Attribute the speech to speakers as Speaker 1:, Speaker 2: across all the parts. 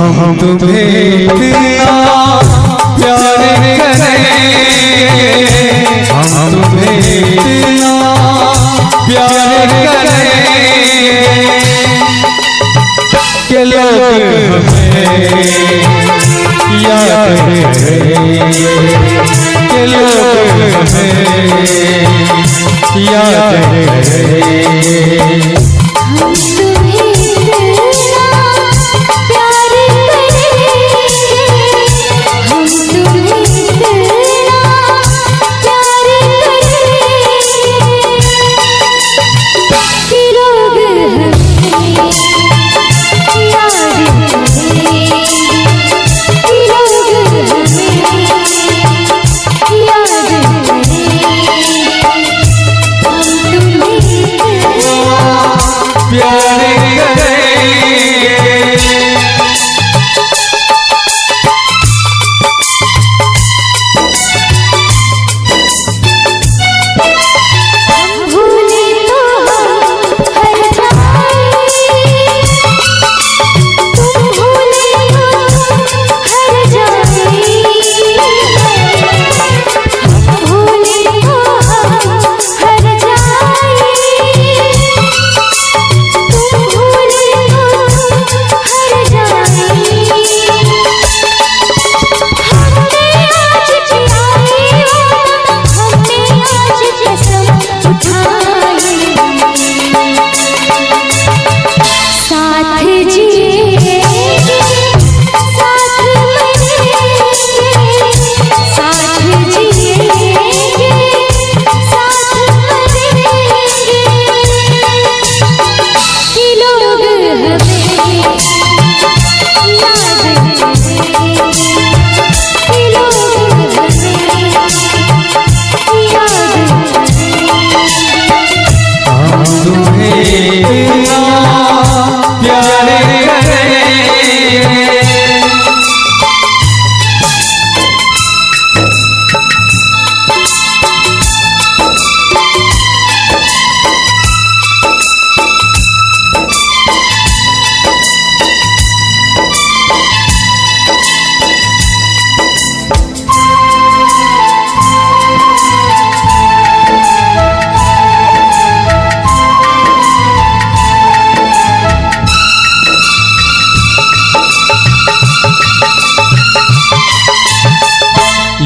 Speaker 1: हम तुम्हें इतना प्यार करेंगे, हम तुम्हें इतना प्यार करेंगे कि लोग हमें याद करेंगे, कि लोग हमें याद करेंगे।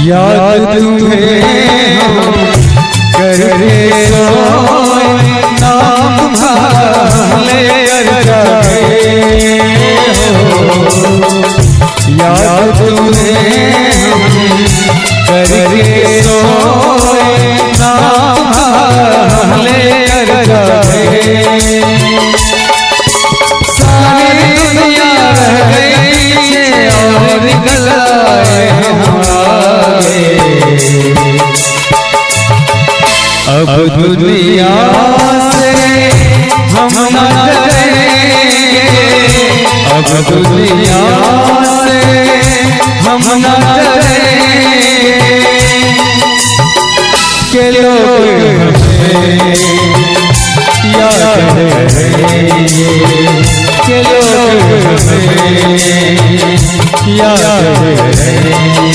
Speaker 1: याद तुम्हें हम करके सोए, नाम भले जाए हो। याद तुम्हें हम करके सोए, नाम भले जाए। सारी दुनिया रह गई और गलाए अब दुनिया से हम न डरेंगे, अब दुनिया से हम न डरेंगे कि लोग हमें याद करेंगे, कि लोग हमें याद करेंगे।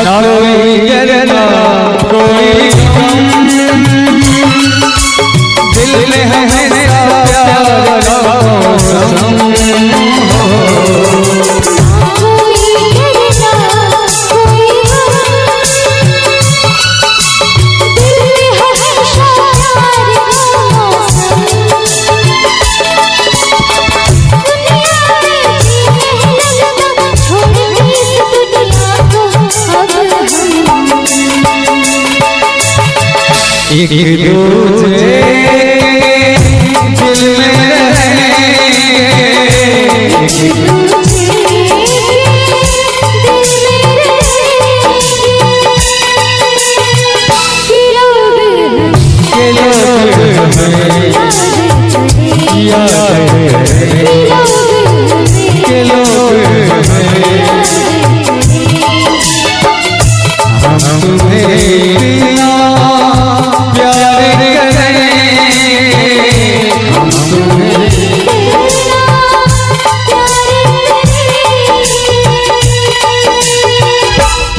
Speaker 1: ना कोई गिरना कोई दिल में है प्यार का मौसम एक दूसरे दिल में रहेंगे,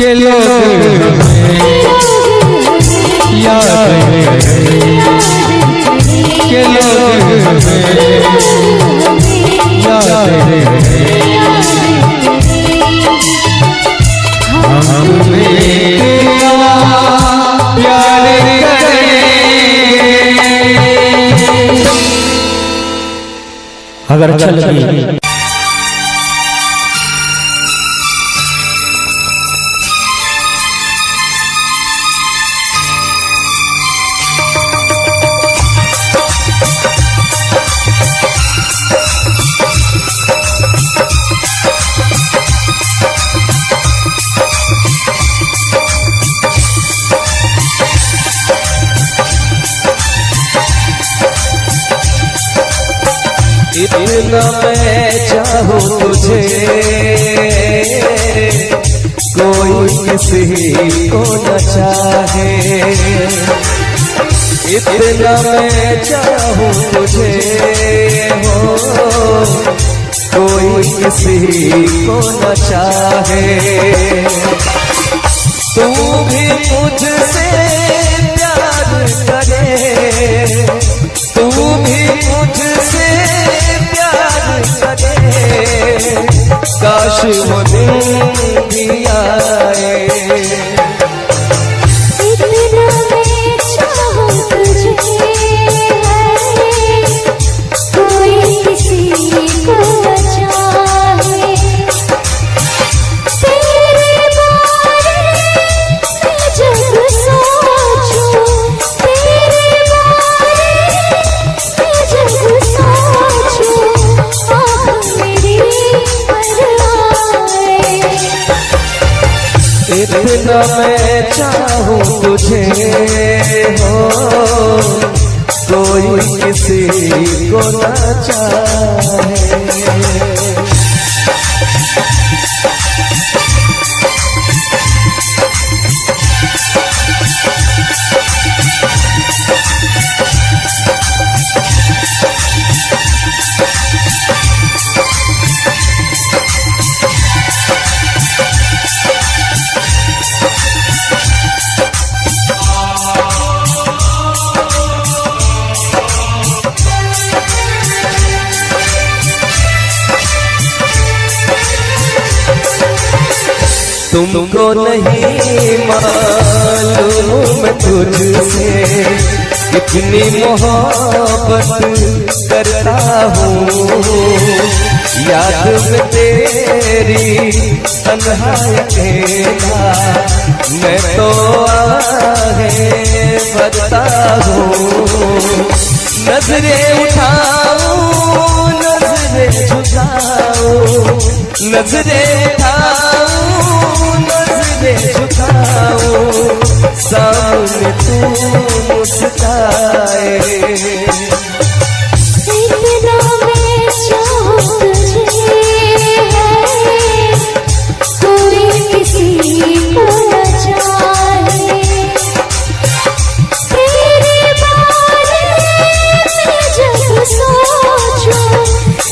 Speaker 1: के लोग याद के लोग याद हमने प्यार अगर अच्छा लगे
Speaker 2: इतना मैं चाहूँ तुझे कोई किसी को न चाहे। इतना मैं चाहूँ तुझे हो कोई किसी को न चाहे। तू भी मुझसे प्यार करे, तू भी मुझसे काश वो दिन भी आए।
Speaker 3: इतना मैं चाहूँ तुझे कोई किसी को न चाहे। तेरे बारे में जब सोचूं, तेरे बारे में जब सोचूं, आँख मेरी
Speaker 2: इतना मैं चाहूँ तुझे हो कोई किसी को न चाहे। तुमको नहीं मालूम तुझसे कितनी मोहब्बत करता हूँ। याद में तेरी तन्हाई अकेला मैं तो आहें भरता हूँ। नजरें उठाऊं नजरें झुकाऊं, नजरें उठाऊं नजरें झुकाऊं, सामने तू मुस्काए।
Speaker 3: इतना मैं चाहूँ तुझे कोई किसी को न चाहे। तेरे बारे में जब सोचूं,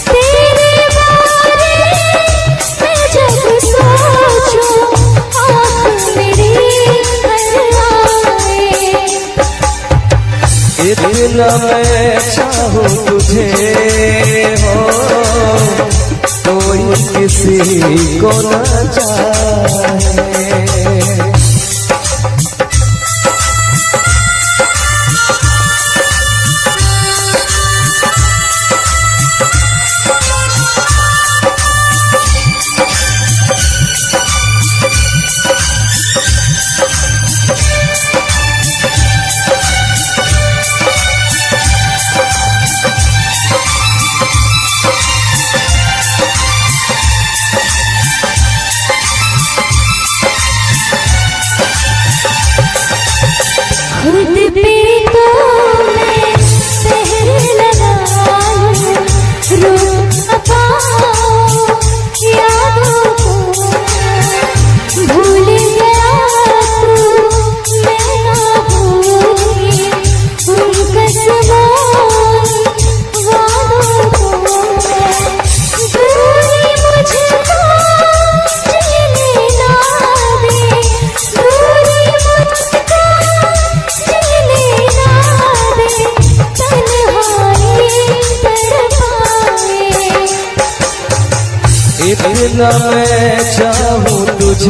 Speaker 3: तेरे बारे में जब सोचूं, आँख मेरी भर आए।
Speaker 2: इतना मैं चाहूँ तुझे हो कोई किसी को न चाहे।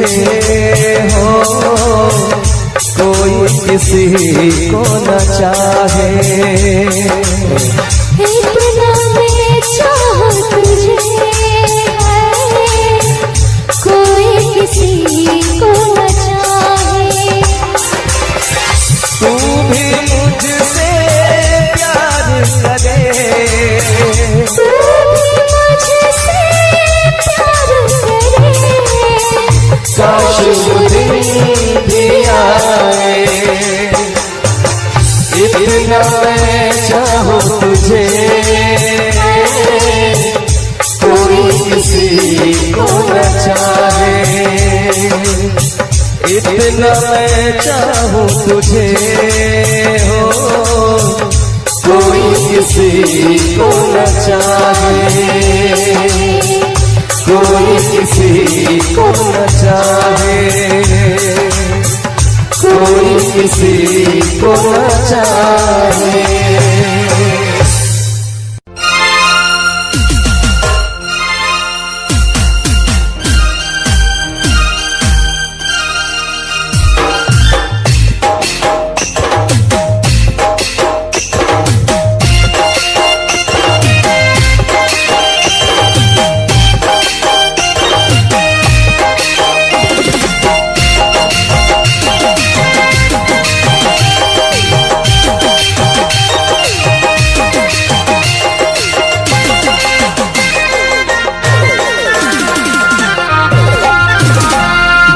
Speaker 2: तुझे हो, कोई किसी को न चाहे।
Speaker 3: इतना मैं चाहूं तुझे है, कोई किसी को न चाहे।
Speaker 2: तू भी मुझसे प्यार करे,
Speaker 3: तू भी मुझसे प्यार करे,
Speaker 2: काश वो दिन भी आए। इतना मैं चाहूं तुझे, कोई किसी को न चाहे। इतना मैं चाहूं तुझे हो, कोई किसी को न चाहे। कोई किसी को न चाहे, कोई किसी को न चाहे।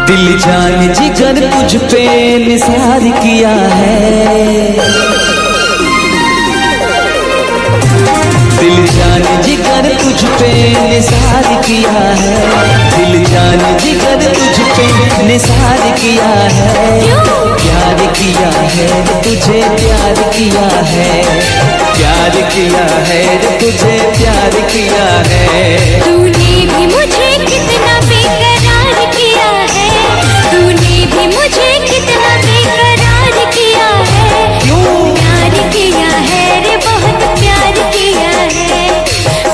Speaker 2: दिल जान जिगर तुझ पे निसार किया है। दिल जान जिगर तुझ पे निसार किया है। दिल जान जिगर तुझ पे निसार किया है। प्यार किया है तुझे, प्यार किया है। प्यार किया है तुझे, प्यार किया है।
Speaker 3: तूने भी मुझे कितना बेकरार किया है, तूने भी मुझे कितना बेकरार किया है। प्यार किया है रे, बहुत प्यार किया है।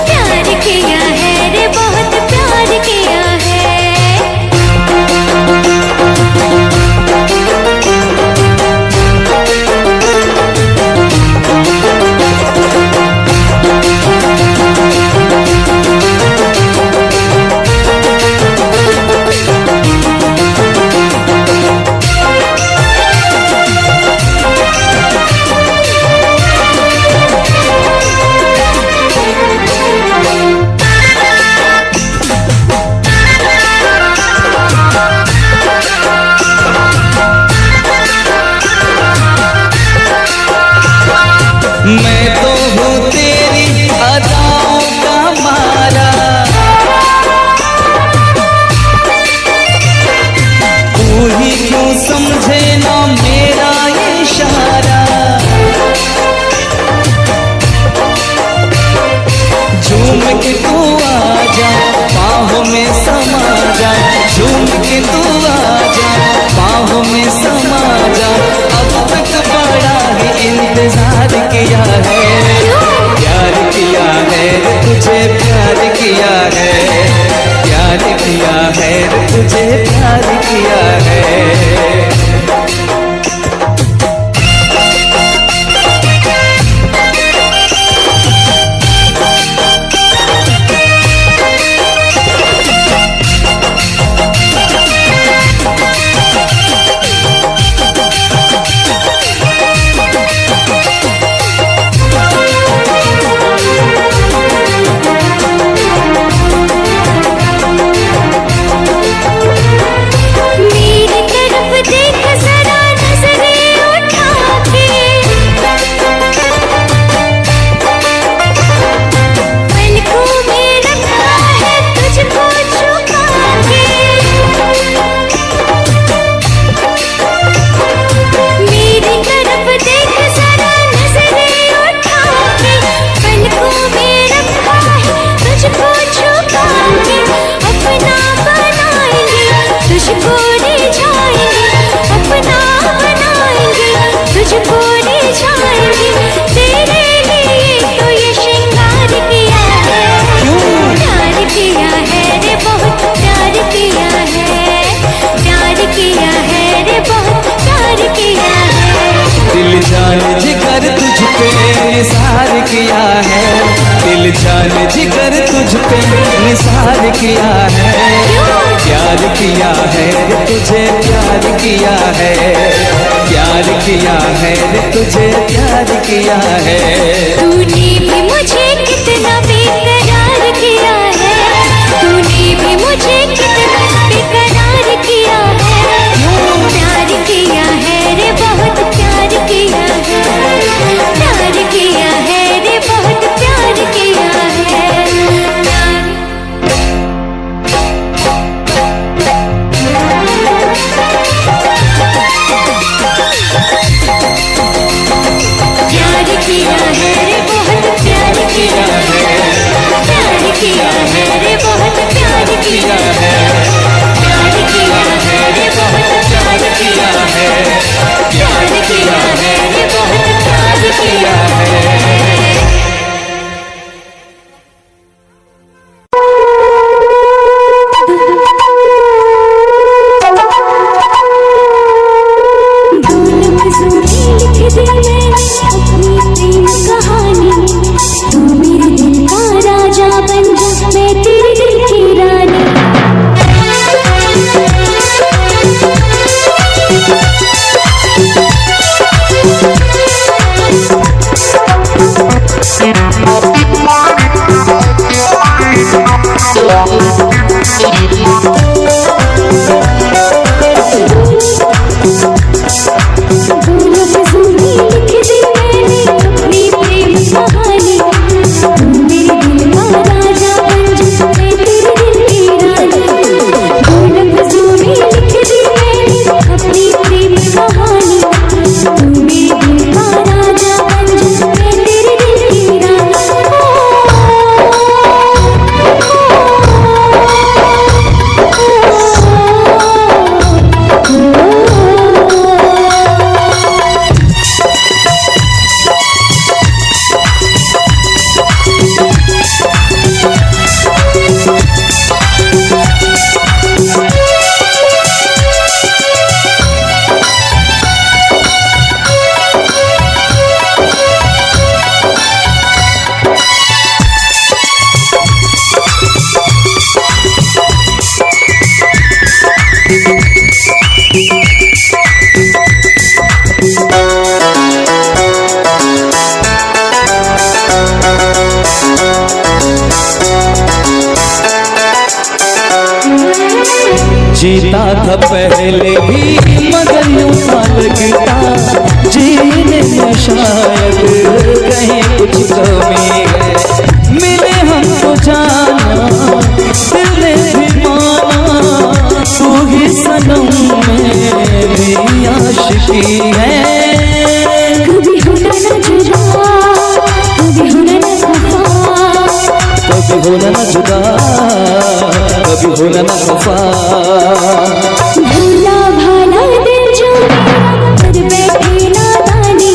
Speaker 3: प्यार किया है रे, बहुत प्यार किया है।
Speaker 2: मैं तो हूँ तेरी अदाओं का मारा, तू ही क्यों समझे ना मेरा इशारा। झूम के तू आजा, बाहों में समा जा। झूम के तू आजा, बाहों में समा जा। अब तक बड़ा ही इंतजार किया है। प्यार किया है तुझे, प्यार किया है। प्यार किया है तुझे, प्यार किया है।
Speaker 3: मेरे
Speaker 2: किया है, दिल जान जिगर तुझ पे निसार किया है, प्यार किया है रे तुझे प्यार किया है, प्यार किया है रे तुझे प्यार किया है।
Speaker 3: तूने भी मुझे कितना बेकरार किया है, तूने भी मुझे कितना बेकरार किया है, प्यार किया है रे बहुत प्यार किया है, प्यार किया है रे बहुत प्यार किया है, प्यार किया है रे बहुत प्यार किया है, प्यार किया है रे बहुत प्यार किया है, प्यार किया है रे बहुत प्यार किया है, प्यार किया है रे बहुत प्यार किया है।
Speaker 2: जीता था पहले भी मगर यूं सा लगता जीने में शायद कहीं कुछ कमी है, मिले हमको जाना दिल ने भी माना, तू ही सनम मेरी आशिकी है।
Speaker 3: कभी होना न जुदा, कभी होना न खफा,
Speaker 2: कभी होना न जुदा, कभी होना न खफा,
Speaker 3: भूला भाला दिल जो मेरा कर बैठे नादानी,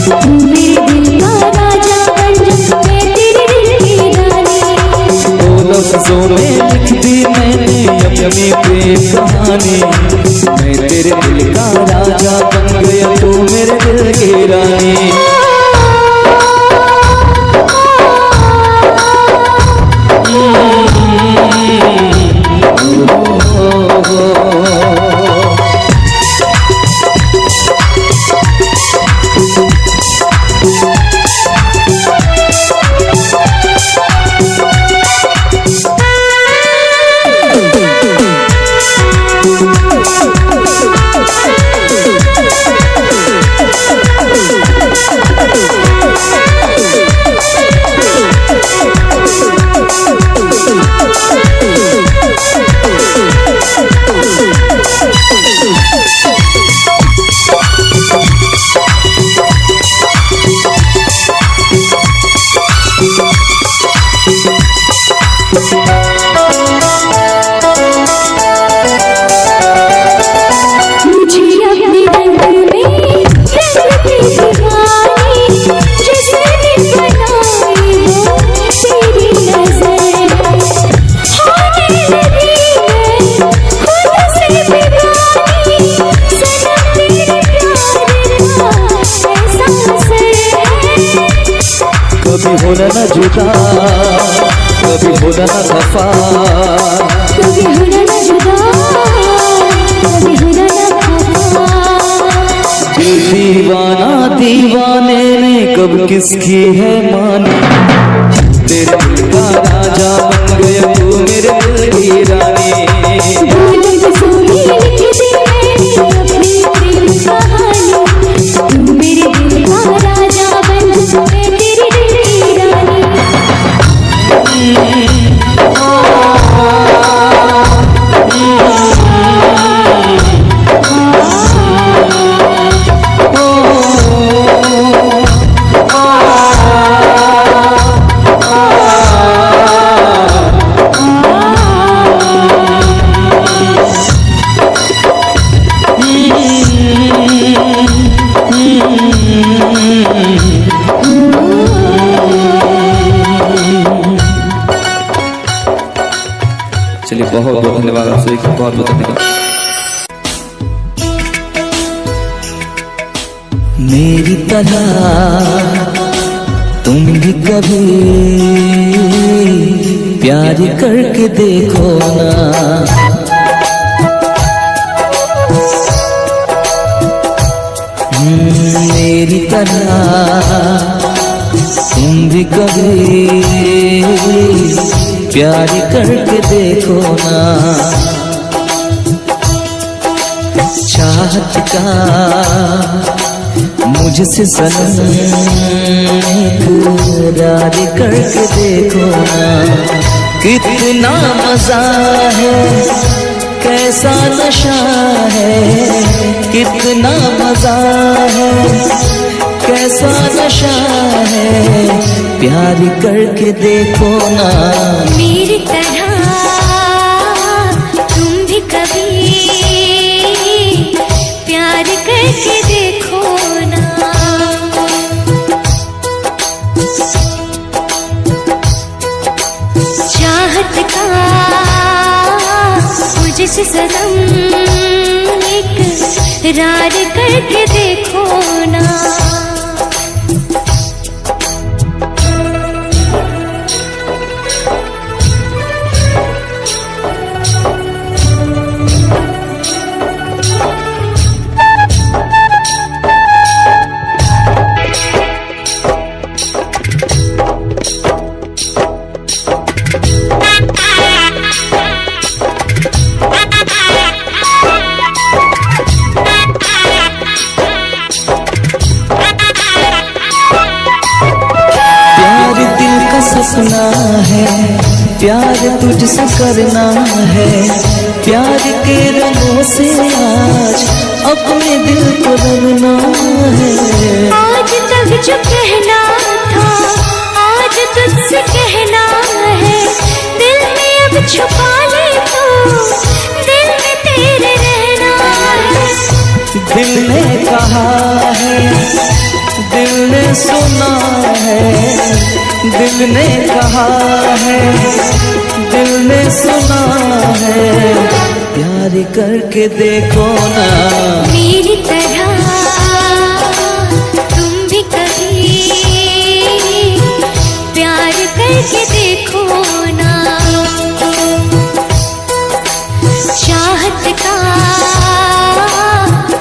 Speaker 3: तू मेरे दिल का राजा बन जा, मैं तेरे दिल की रानी।
Speaker 2: दो लफ्जों में लिख दी मैंने अपनी प्रेम कहानी, मैं तेरे दिल का राजा बन गया, तू मेरे दिल की रानी। होना ना खफा,
Speaker 3: कभी होना ना जुदा, कभी होना ना खफा।
Speaker 2: दिल दीवाना दीवाने ने कब किसकी है मानी, तेरे दिल का राजा बन गया तू मेरे दिल की रानी।
Speaker 3: सोनी लिख दी मैंने अपनी दिल कहानी, तू मेरे दिल का राजा बन मैं तेरी दिल की रानी।
Speaker 2: चलिए बहुत बहुत धन्यवाद आप सभी का, बहुत बहुत धन्यवाद। मेरी तरह तुम भी कभी प्यार करके देखो ना, मेरी तरह तुम भी कभी प्यार करके देखो ना। चाहत का मुझसे सनम इकरार करके देखो ना। कितना मजा है, कैसा नशा है, कितना मजा है, कैसा नशा है, प्यार करके देखो ना।
Speaker 3: मेरी तरह तुम भी कभी प्यार करके देखो ना। चाहत का मुझसे सनम इकरार करके देखो ना।
Speaker 2: सपना है, प्यार तुझसे करना है, प्यार के रंगों से आज अपने दिल को रंगना है।
Speaker 3: आज तक जो कहना था आज तुझसे कहना है, दिल में अब छुपा ले तो दिल में तेरे रहना है।
Speaker 2: दिल ने कहा है, दिल ने सुना है, दिल ने कहा है, दिल ने सुना है, प्यार करके देखो ना।
Speaker 3: मेरी तरह तुम भी कभी प्यार करके देखो ना। चाहत का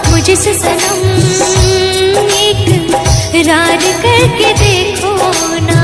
Speaker 3: मुझसे सनम इकरार करके देखो ना।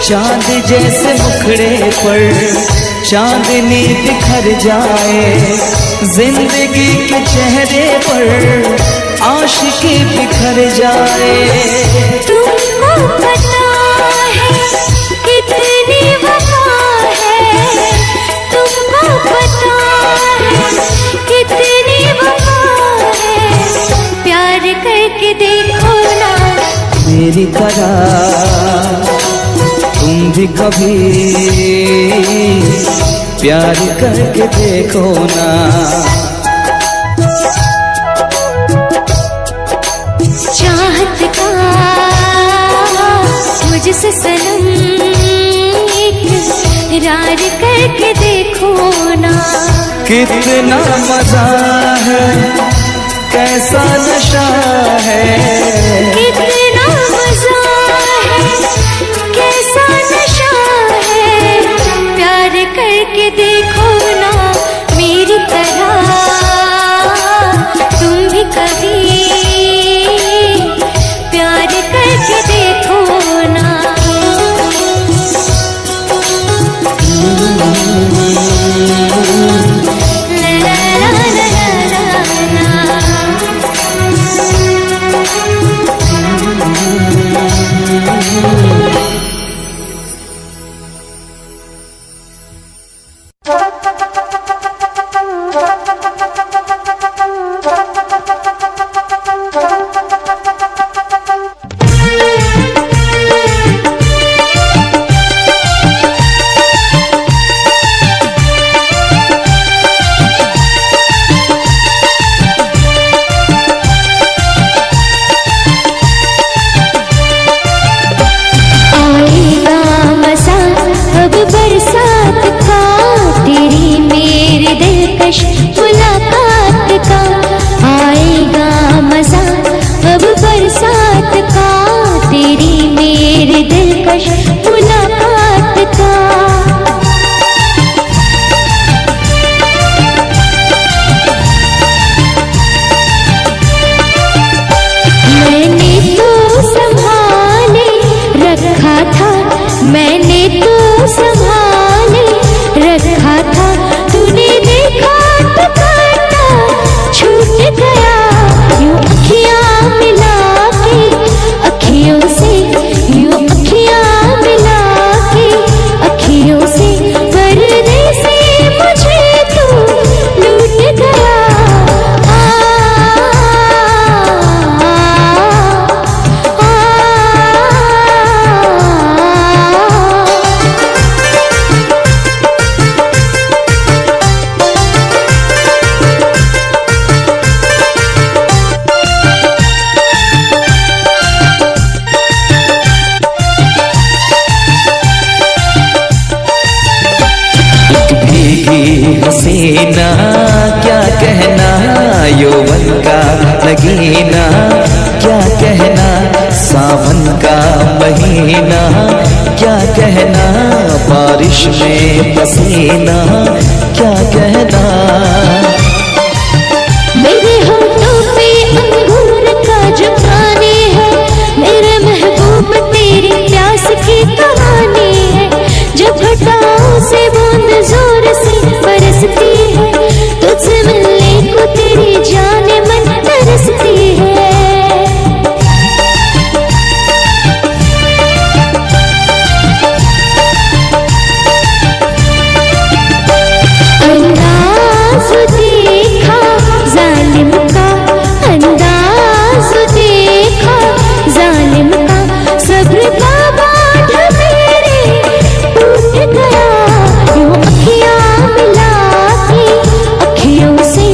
Speaker 2: चांद जैसे मुखड़े पर चांदनी बिखर जाए, जिंदगी के चेहरे पर आशिकी बिखर जाए।
Speaker 3: तुमको पता है कितनी वफा है,
Speaker 2: मेरी तरह तुम भी कभी प्यार करके देखो ना।
Speaker 3: चाहत का मुझसे सनम इकरार करके देखो ना।
Speaker 2: कितना मजा है, कैसा नशा है,
Speaker 3: कितना मजा है, कैसा नशा है। प्यार करके देखो ना मेरी तरह तुम भी कभी प्यार करके देखो ना। ला ला ला ला ला ला। मुलाकात का आएगा मजा, अब बरसात का तेरी मेरी दिलकश मुलाकात का। मैंने तो संभाले रखा था, मैंने तो संभाले रखा था, तूने देखा तो काटा छूट गया। यूं अखियां मिला के अखियों से, यूं अखियां मिला के अखियों से, पर्दे से मुझे तू लूट गया।
Speaker 2: हसीना क्या कहना, यौवन का लगीना क्या कहना, सावन का महीना क्या कहना, बारिश में पसीना क्या कहना।
Speaker 3: मेरे होठों पे अंगूर का जो पानी है, मेरे महबूब तेरी प्यास की कहानी है। जब घटाओं से बूंद जोर से बरसती है, तुझसे मिलने को तेरी जाने मन तरसती है। अंदाज देखा जालिम का, अंदाज देखा जालिम का, सब्र का बांध मेरे टूट गया। यूं अखियां मिला के अखियों से,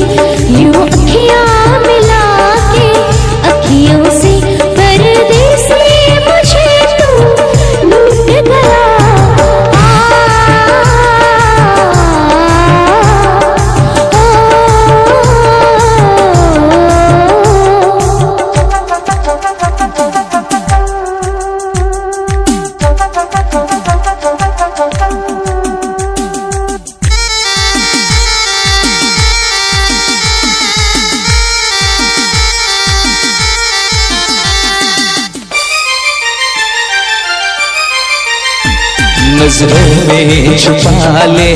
Speaker 3: यूं अखियां मिला के अखियों से, पर्दे से मुझे तू लूट गया।
Speaker 2: नजरों में छुपा ले,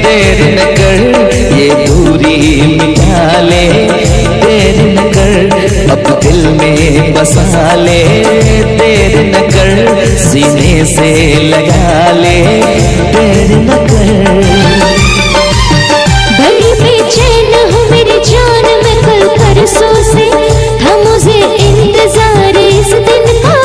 Speaker 2: देर न कर ये दूरी मिटा ले, देर न कर अब दिल में बसा ले, देर न कर सीने से लगा ले, देर न कर।
Speaker 3: बड़ी बेचैन हूँ मेरी जान मैं कल परसों से, था मुझे इंतजार इस दिन का।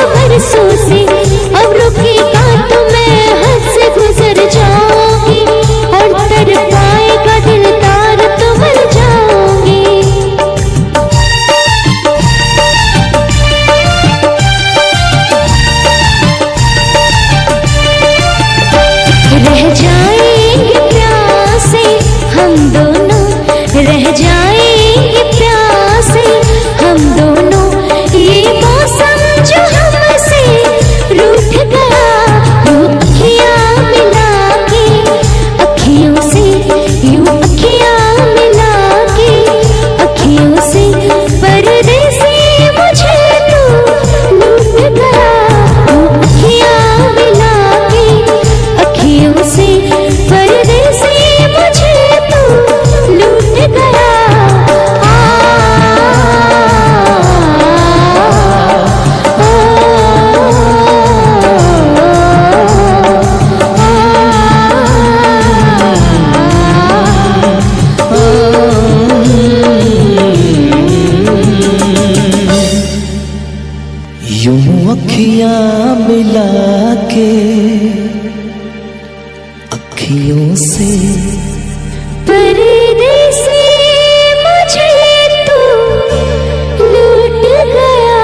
Speaker 2: अखियां मिला के अखियों से
Speaker 3: परदेसी मुझे तू लूट गया।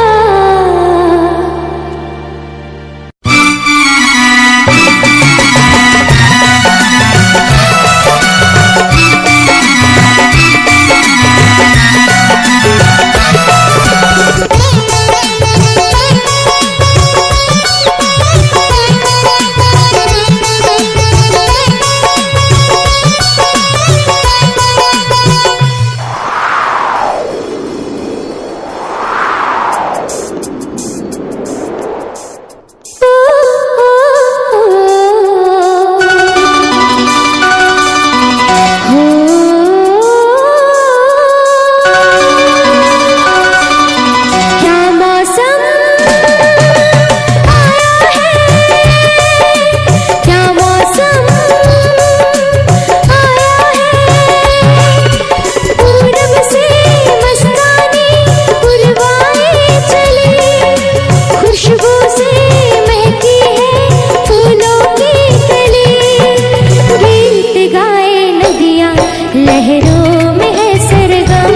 Speaker 3: लहरों में है सरगम,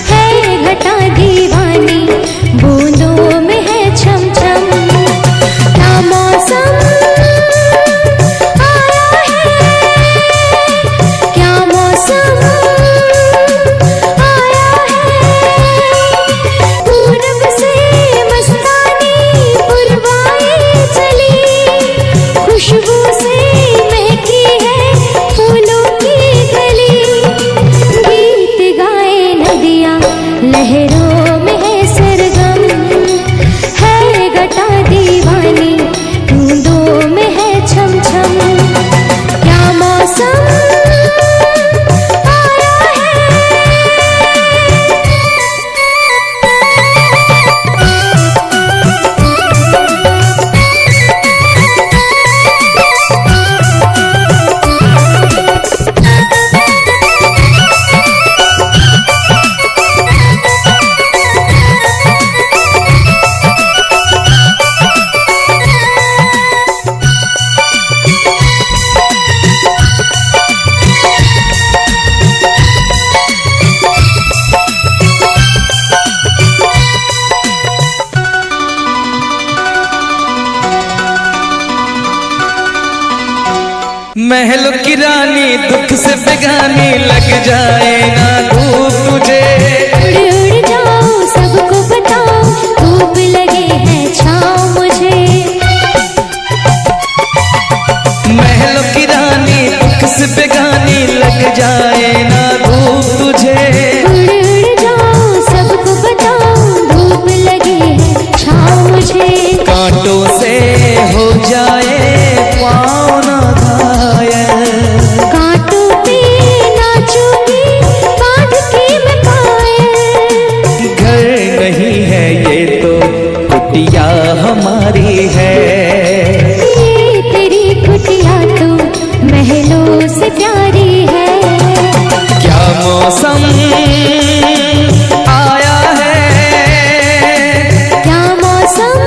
Speaker 3: है घटा दीवानी, बूंदों में है छम छम। क्या मौसम आया है, क्या मौसम आया है। पूरब से मस्तानी पुरवाए चली, खुशबू से महकी है फूलों की गली। गीत गाए नदियाँ लहरों में है सरगम, है घटा दीवानी, बूंदों में है छम छम। क्या मौसम आया
Speaker 2: महलों की रानी दुख से बेगानी, लग जाए ना धूप तुझे।
Speaker 3: उड़ उड़ जाओ सबको बताओ, धूप लगे है छाँव मुझे।
Speaker 2: महलों की रानी दुख से बेगानी, लग जाए ना धूप तुझे।
Speaker 3: उड़ उड़ जाओ सबको बताओ, धूप लगे है छाँव मुझे।
Speaker 2: कांटों से हो जाए पाँव ना घायल,
Speaker 3: कांटों पे नाचूंगी बांध के मैं पायल।
Speaker 2: घर नहीं है ये तो कुटिया हमारी है।
Speaker 3: ये तेरी कुटिया तो महलों से प्यारी है।
Speaker 2: क्या मौसम आया है,
Speaker 3: क्या मौसम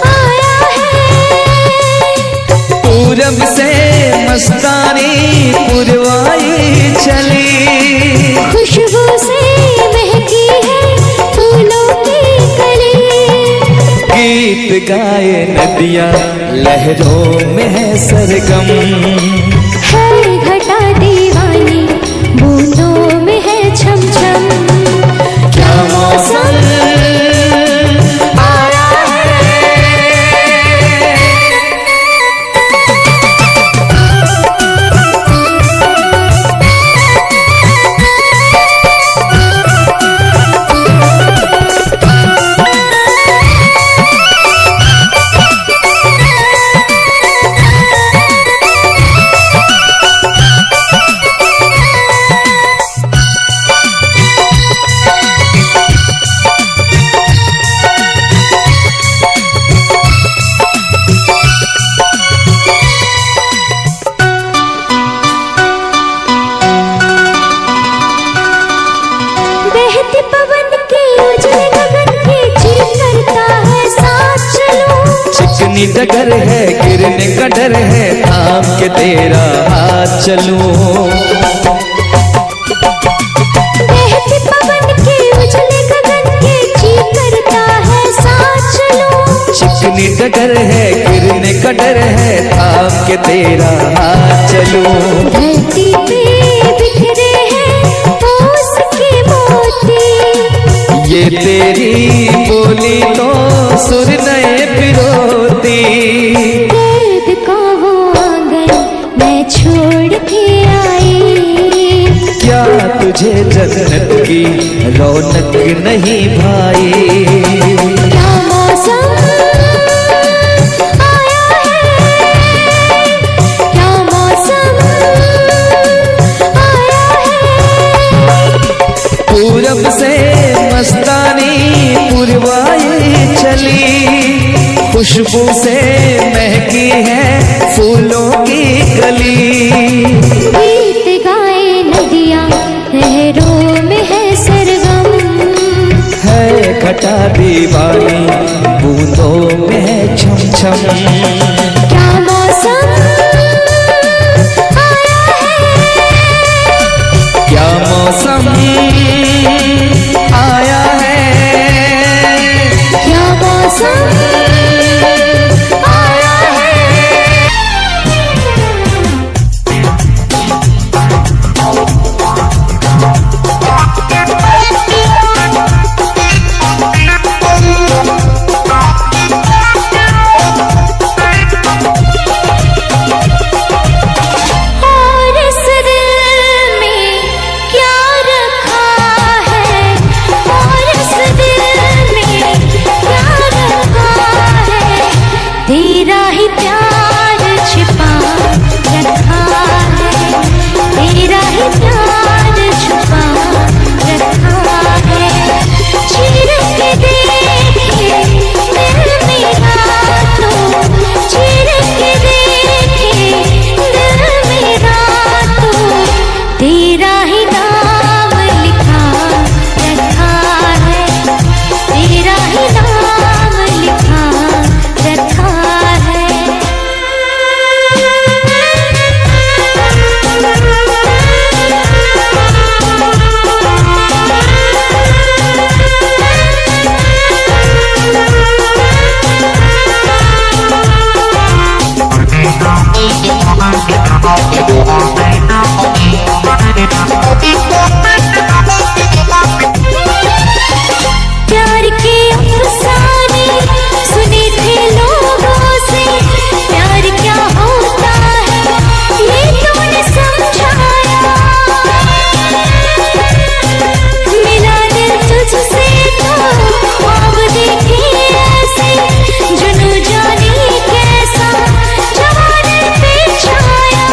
Speaker 3: आया है।
Speaker 2: पूरब से मस्तानी पुरवाई चली,
Speaker 3: खुशबू से महकी है फूलों की कली।
Speaker 2: गीत गाए नदियाँ लहरों में है सरगम,
Speaker 3: है घटा दीवानी, बूंदों में है छम छम।
Speaker 2: क्या मौसम आया
Speaker 3: बहते पवन के उजले गगन के चीर कर
Speaker 2: चिकनी डगर है गिरने का डर है, थाम के तेरा हाथ चलूं।
Speaker 3: बहते पवन के उजले गगन के जी करता है साथ चलूं।
Speaker 2: चिकनी डगर है गिरने का डर है, थाम के तेरा हाथ चलूं।
Speaker 3: धरती पे बिखरे हैं ओस के मोती,
Speaker 2: ये तेरी बोली तो सुर नए पिरोती।
Speaker 3: दर्द का वो आंगन मैं छोड़ के आई,
Speaker 2: क्या तुझे जन्नत की रौनक नहीं भाई?
Speaker 3: क्या मौसम आया है, क्या मौसम आया है।
Speaker 2: पूरब से मस्तानी पुरवाई चली, खुशबू से महकी है फूलों की गली।
Speaker 3: गीत गाए नदियाँ लहरों में है सरगम,
Speaker 2: है घटा दीवानी बूंदों में है छम छम।
Speaker 3: क्या मौसम आया है,
Speaker 2: क्या मौसम आया है,
Speaker 3: क्या मौसम आया है। और इस दिल में क्या रखा है, और इस दिल में क्या रखा है। तेरा ही प्यार छिपा रखा है, तेरा ही प्यार छुपा रखा है। चीर के देखे दिल मेरा तो, चीर के देखे दिल मेरा तो, तेरा ही नाम लिखा रखा है, तेरा ही नाम लिखा रखा है। प्यार के अफसाने सुने थे लोगों से, प्यार क्या होता है ये तूने समझाया। मिला दिल तुझसे तो ख्वाब देखे ऐसे, जुनू जाने कैसा जवानी पे छाया।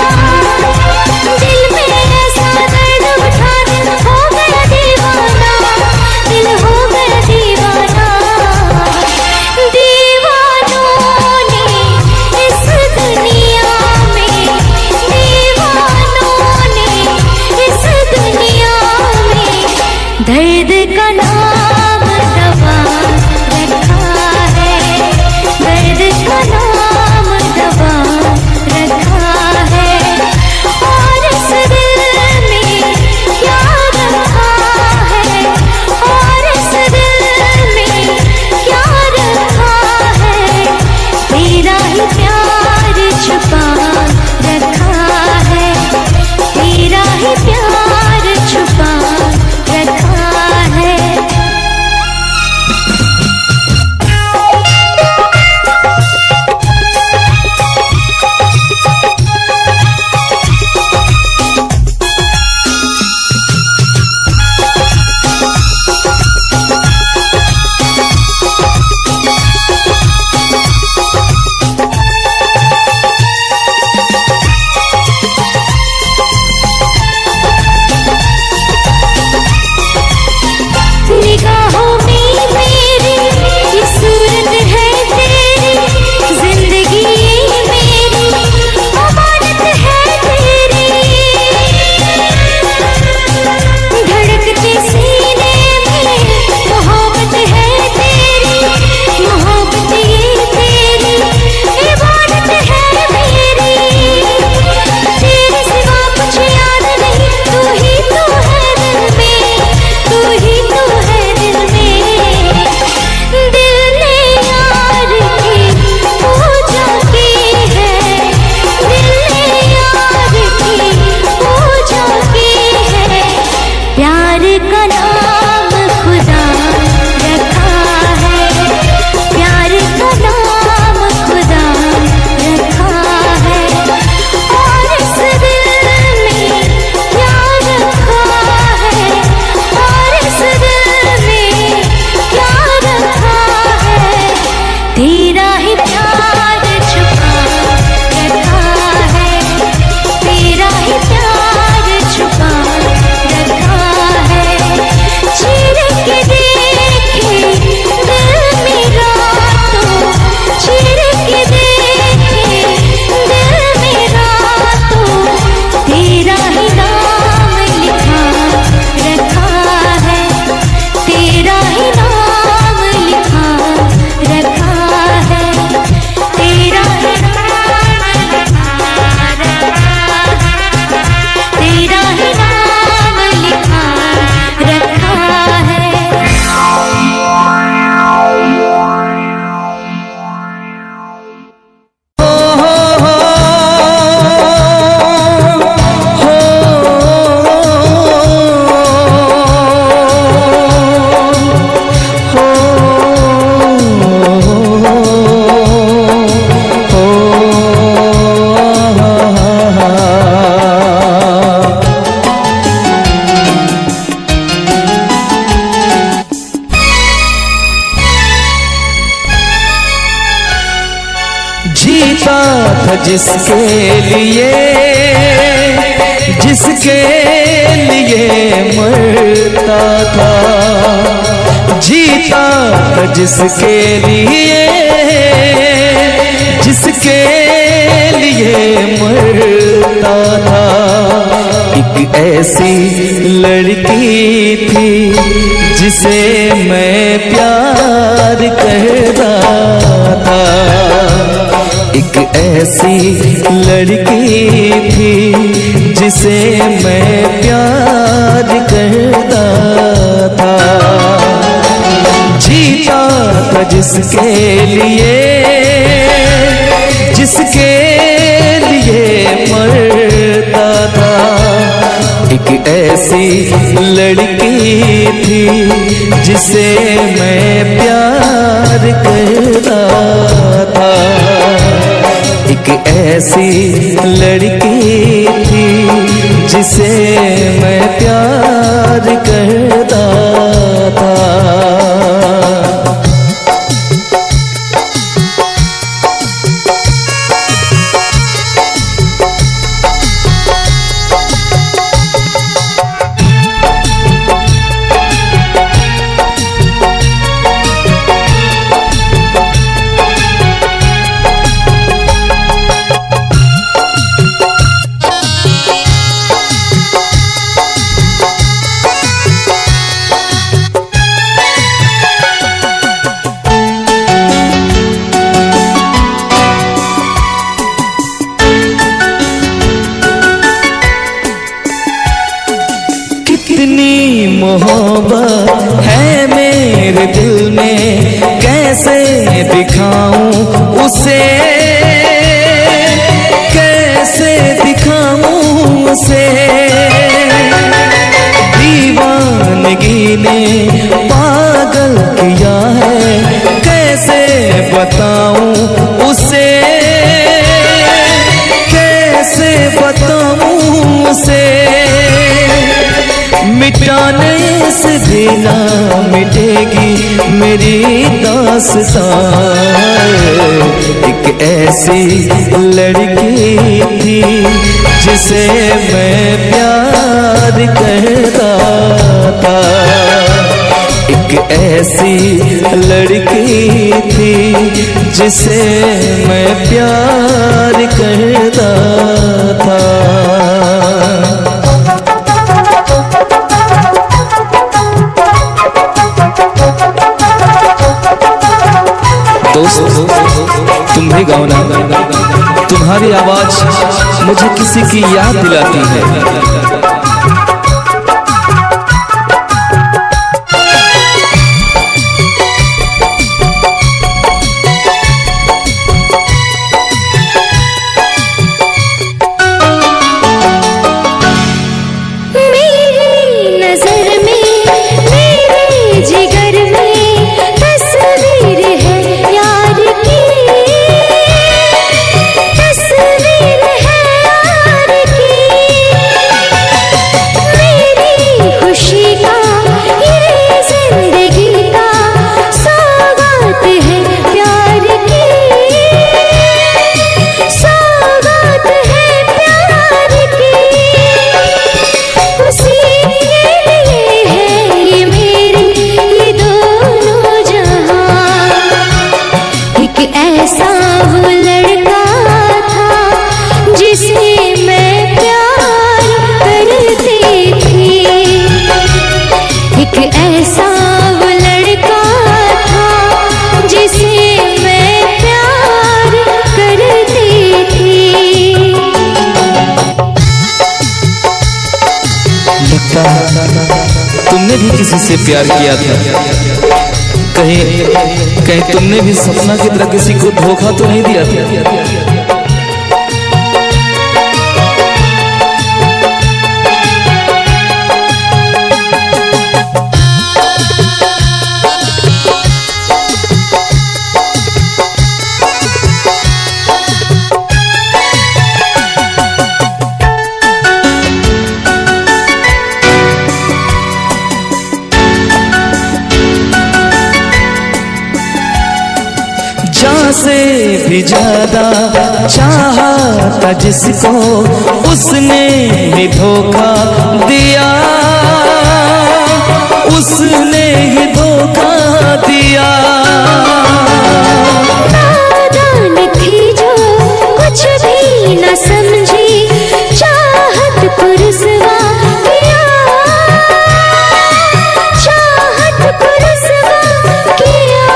Speaker 3: दिल में ऐसा दर्द उठा, दिल हो गया दीवाना, दिल हो गया दीवाना। दीवानों ने इस दुनिया में, दीवानों ने इस दुनिया में दर्द का नाम दवा रखा है, दर्द का नाम दवा रखा है। और इस दिल में क्या रखा है, और इस दिल में क्या रखा है। तेरा ही प्यार छुपा रखा है, तेरा ही प्यार छुपा रखा है। का नाम खुदा रखा है, प्यार का नाम खुदा रखा है। और इस दिल में प्यार रखा है, और इस दिल में प्यार रखा है। तेरा ही प्यार छुपा रखा है, तेरा ही प्यार छुपा रखा है। चीर के देखे दिल मेरा तो, चीर के देखे दिल मेरा तो, तेरा ही नाम लिखा रखा है, तेरा ही नाम लिखा रखा है, तेरा ही नाम लिखा रखा है, तेरा ही नाम लिखा रखा है।
Speaker 2: जीता था जिसके लिए मरता था, जीता था जिसके लिए मरता था। एक ऐसी लड़की थी जिसे मैं प्यार करता था, एक ऐसी लड़की थी जिसे मैं प्यार करता था। जीता था जिसके लिए मरता था। एक ऐसी लड़की थी जिसे मैं प्यार करता था, एक ऐसी लड़की थी जिसे मैं प्यार करता था। मोहब्बत है मेरे दिल में, कैसे दिखाऊं उसे, कैसे दिखाऊं उसे। दीवानगी ने पागल किया है, कैसे बताऊं उसे, कैसे बताऊं उसे। मिटाने से भी ना मिटेगी मेरी दास्तां। एक ऐसी लड़की थी जिसे मैं प्यार करता था, एक ऐसी लड़की थी जिसे मैं प्यार करता था। दोस्त तुम भी गाओ ना, तुम्हारी आवाज मुझे किसी की याद दिलाती है।
Speaker 3: मेरी नजर में एक ऐसा वो लड़का था जिसे मैं प्यार करती थी।
Speaker 2: लगता तुमने भी किसी से प्यार किया था। कहीं तुमने भी सपना की तरह किसी को धोखा तो नहीं दिया था? जान से भी ज्यादा चाहा था जिसको, उसने ही धोखा दिया, उसने ही धोखा दिया।
Speaker 3: नादान थी जो कुछ भी न समझी, चाहत को रुसवा किया, चाहत को रुसवा किया।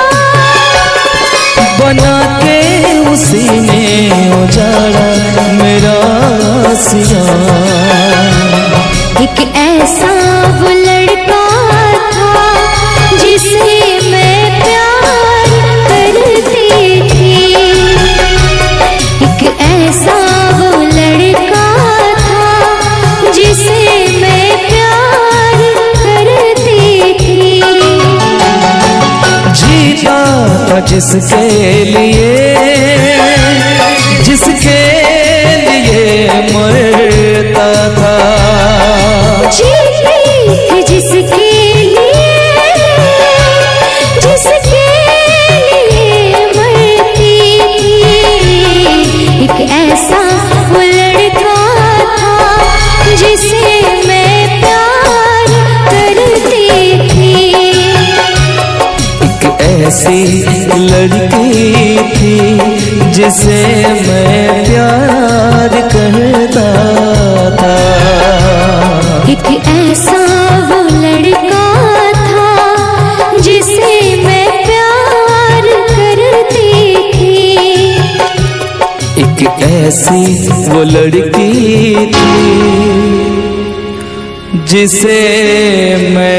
Speaker 2: बना के उसी ने उजाड़ा मेरा सिया।
Speaker 3: एक ऐसा वो लड़का था जिसे मैं प्यार करती थी। एक ऐसा वो लड़का था जिसे मैं प्यार करती थी।
Speaker 2: जीता था जिसके लिए, जिसके लिए मरता था।
Speaker 3: जीती थी जिसके लिए, जिसके लिए मरती थी। एक ऐसा वो लड़का था जिसे मैं प्यार करती थी।
Speaker 2: एक ऐसी लड़की थी जिसे मैं प्यार करता था।
Speaker 3: एक ऐसा वो लड़का था जिसे मैं प्यार करती थी।
Speaker 2: एक ऐसी वो लड़की थी जिसे मैं